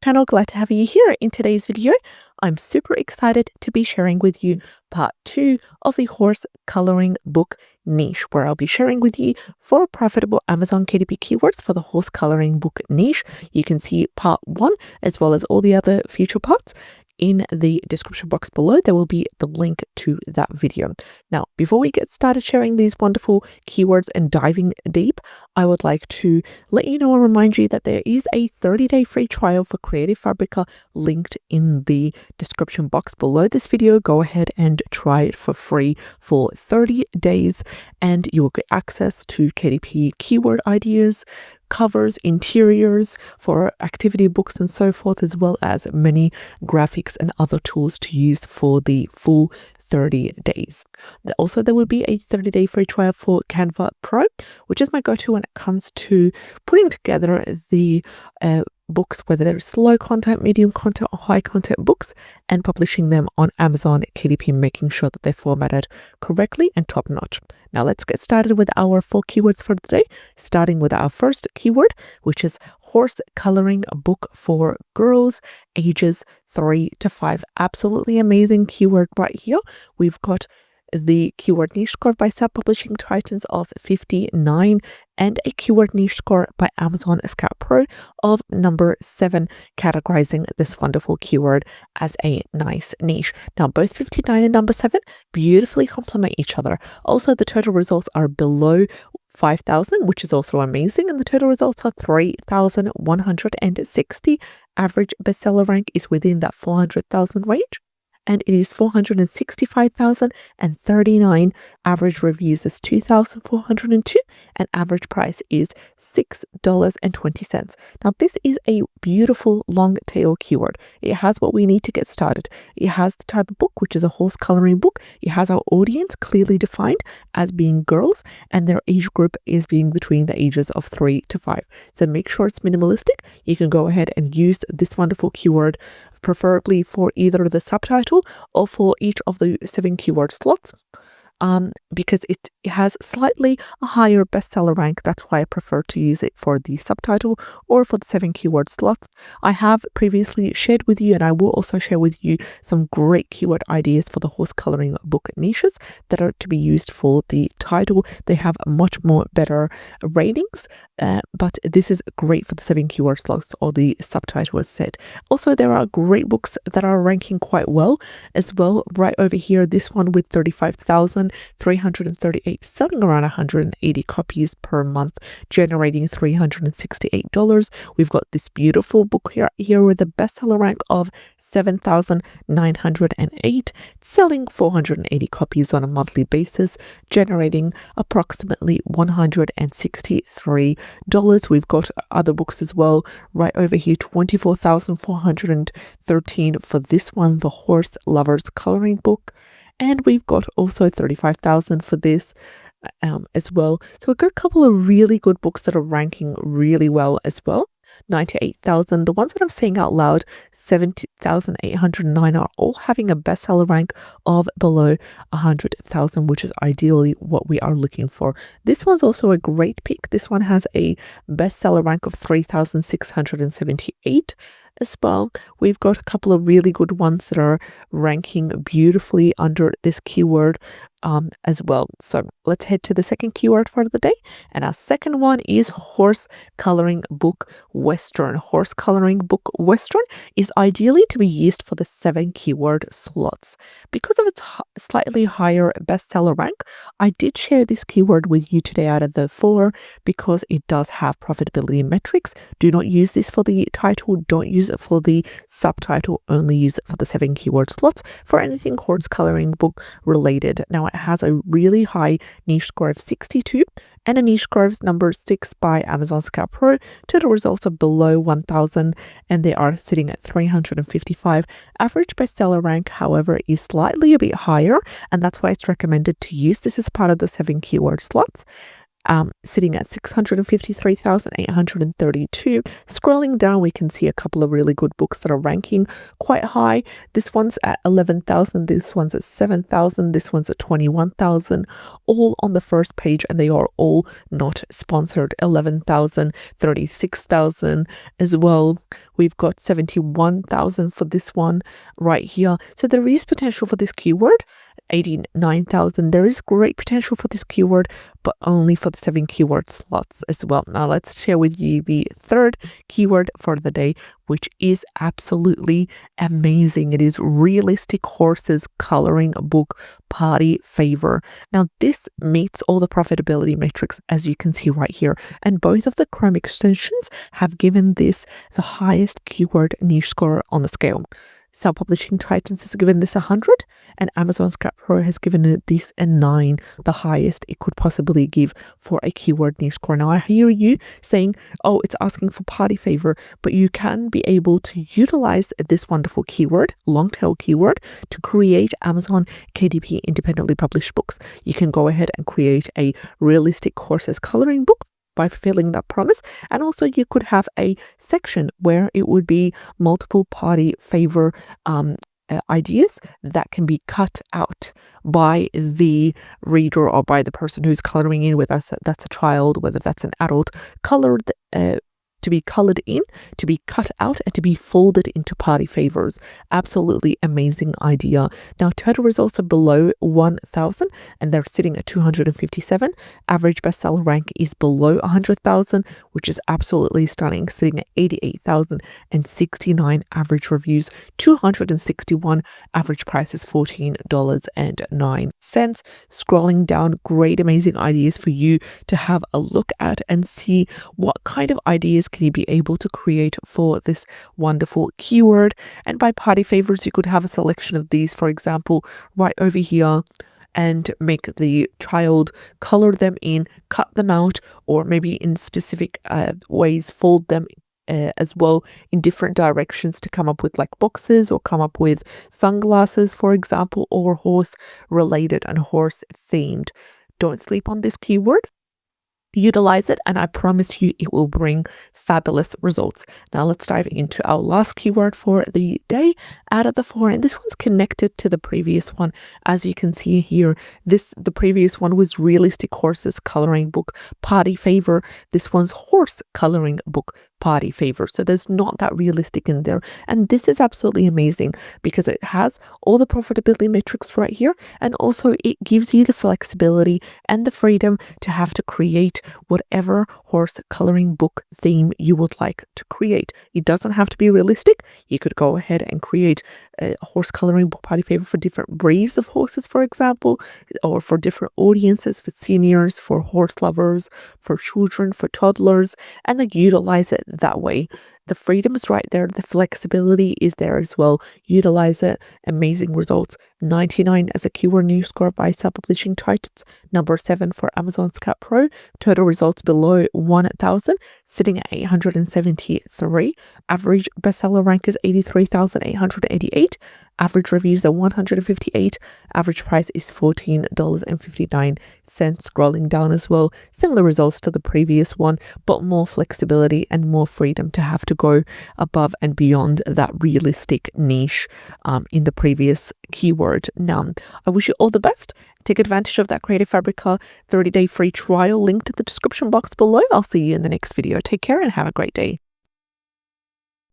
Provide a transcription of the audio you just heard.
Channel, glad to have you here. In today's video, I'm super excited to be sharing with you part 2 of the horse coloring book niche, where I'll be sharing with you 4 profitable Amazon KDP keywords for the horse coloring book niche. You can see part 1 as well as all the other future parts in the description box below. There will be the link to that video. Now, before we get started sharing these wonderful keywords and diving deep, I would like to let you know and remind you that there is a 30-day free trial for Creative Fabrica linked in the description box below this video. Go ahead and try it for free for 30 days and you will get access to KDP keyword ideas, covers, interiors for activity books and so forth, as well as many graphics and other tools to use for the full 30 days. Also, there will be a 30-day free trial for Canva Pro, which is my go-to when it comes to putting together the books, whether they're slow content, medium content, or high content books, and publishing them on Amazon KDP, making sure that they're formatted correctly and top notch. Now let's get started with our 4 keywords for today, starting with our first keyword, which is horse coloring book for girls ages 3 to 5. Absolutely amazing keyword right here. We've got the keyword niche score by self-publishing titans of 59 and a keyword niche score by Amazon Scout Pro of number 7, categorizing this wonderful keyword as a nice niche. Now, both 59 and number 7 beautifully complement each other. Also, the total results are below 5,000, which is also amazing, and the total results are 3,160. Average bestseller rank is within that 400,000 range, and it is 465,039. Average reviews is 2,402, and average price is $6.20. Now, this is a beautiful long tail keyword. It has what we need to get started. It has the type of book, which is a horse coloring book. It has our audience clearly defined as being girls, and their age group is being between the ages of 3 to 5. So make sure it's minimalistic. You can go ahead and use this wonderful keyword preferably for either the subtitle or for each of the 7 keyword slots, because it has slightly a higher bestseller rank. That's why I prefer to use it for the subtitle or for the 7 keyword slots. I have previously shared with you, and I will also share with you, some great keyword ideas for the horse coloring book niches that are to be used for the title. They have much more better ratings, but this is great for the 7 keyword slots or the subtitle as said. Also, there are great books that are ranking quite well as well. Right over here, this one with 35,338, selling around 180 copies per month, generating $368. We've got this beautiful book here with a bestseller rank of 7,908, selling 480 copies on a monthly basis, generating approximately $163. We've got other books as well right over here, 24,413 for this one, the Horse Lovers Coloring Book. And we've got also 35,000 for this as well. So we've got a couple of really good books that are ranking really well as well. 98,000. The ones that I'm saying out loud, 70,809, are all having a bestseller rank of below 100,000, which is ideally what we are looking for. This one's also a great pick. This one has a bestseller rank of 3,678 as well. We've got a couple of really good ones that are ranking beautifully under this keyword as well. So let's head to the second keyword for the day, and our second one is horse coloring book western. Horse coloring book western is ideally to be used for the 7 keyword slots. Because of its slightly higher bestseller rank, I did share this keyword with you today out of the 4 because it does have profitability metrics. Do not use this for the title, don't use it for the subtitle, only use it for the 7 keyword slots for anything horse coloring book related. Now, it has a really high niche score of 62 and a niche score of number 6 by Amazon Scout Pro. Total results are below 1,000 and they are sitting at 355. Average bestseller rank, however, is slightly a bit higher, and that's why it's recommended to use this as part of the 7 keyword slots. sitting at 653,832. Scrolling down, we can see a couple of really good books that are ranking quite high. This one's at 11,000, this one's at 7,000, this one's at 21,000, all on the first page, and they are all not sponsored. 11,000, 36,000 as well. We've got 71,000 for this one right here. So there is potential for this keyword. 89,000. There is great potential for this keyword, but only for the 7 keyword slots as well. Now let's share with you the third keyword for the day, which is absolutely amazing. It is realistic horses coloring book party favor. Now this meets all the profitability metrics, as you can see right here, and both of the Chrome extensions have given this the highest keyword niche score on the scale. Self-Publishing Titans has given this 100, and Amazon's Canva Pro has given it this a 9, the highest it could possibly give for a keyword niche score. Now, I hear you saying, oh, it's asking for party favor, but you can be able to utilize this wonderful keyword, long tail keyword, to create Amazon KDP independently published books. You can go ahead and create a realistic horses coloring book by fulfilling that promise, and also you could have a section where it would be multiple party favor ideas that can be cut out by the reader or by the person who's coloring in, whether that's a child, whether that's an adult, colored to be colored in, to be cut out, and to be folded into party favors. Absolutely amazing idea. Now, total results are below 1,000, and they're sitting at 257. Average bestseller rank is below 100,000, which is absolutely stunning, sitting at 88,069 average reviews, 261 average price is $14.09. Scrolling down, great, amazing ideas for you to have a look at and see what kind of ideas can you be able to create for this wonderful keyword. And by party favors, you could have a selection of these, for example, right over here, and make the child color them in, cut them out, or maybe in specific ways fold them as well in different directions to come up with like boxes, or come up with sunglasses, for example, or horse related and horse themed. Don't sleep on this keyword. Utilize it, and I promise you it will bring fabulous results. Now let's dive into our last keyword for the day out of the 4, and this one's connected to the previous one. As you can see here, the previous one was realistic horses coloring book party favor. This one's horse coloring book party favor, so there's not that realistic in there, and this is absolutely amazing because it has all the profitability metrics right here, and also it gives you the flexibility and the freedom to have to create whatever horse coloring book theme you would like to create. It doesn't have to be realistic. You could go ahead and create a horse coloring book party favor for different breeds of horses, for example, or for different audiences, for seniors, for horse lovers, for children, for toddlers, and then utilize it that way. The freedom is right there. The flexibility is there as well. Utilize it. Amazing results. 99 as a keyword niche score by Self-Publishing Titans. Number 7 for Amazon's Canva Pro. Total results below 1,000, sitting at 873. Average bestseller rank is 83,888. Average reviews are 158. Average price is $14.59. Scrolling down as well, similar results to the previous one, but more flexibility and more freedom to have to go above and beyond that realistic niche in the previous keyword. Now, I wish you all the best. Take advantage of that Creative Fabrica 30-day free trial linked in the description box below. I'll see you in the next video. Take care and have a great day.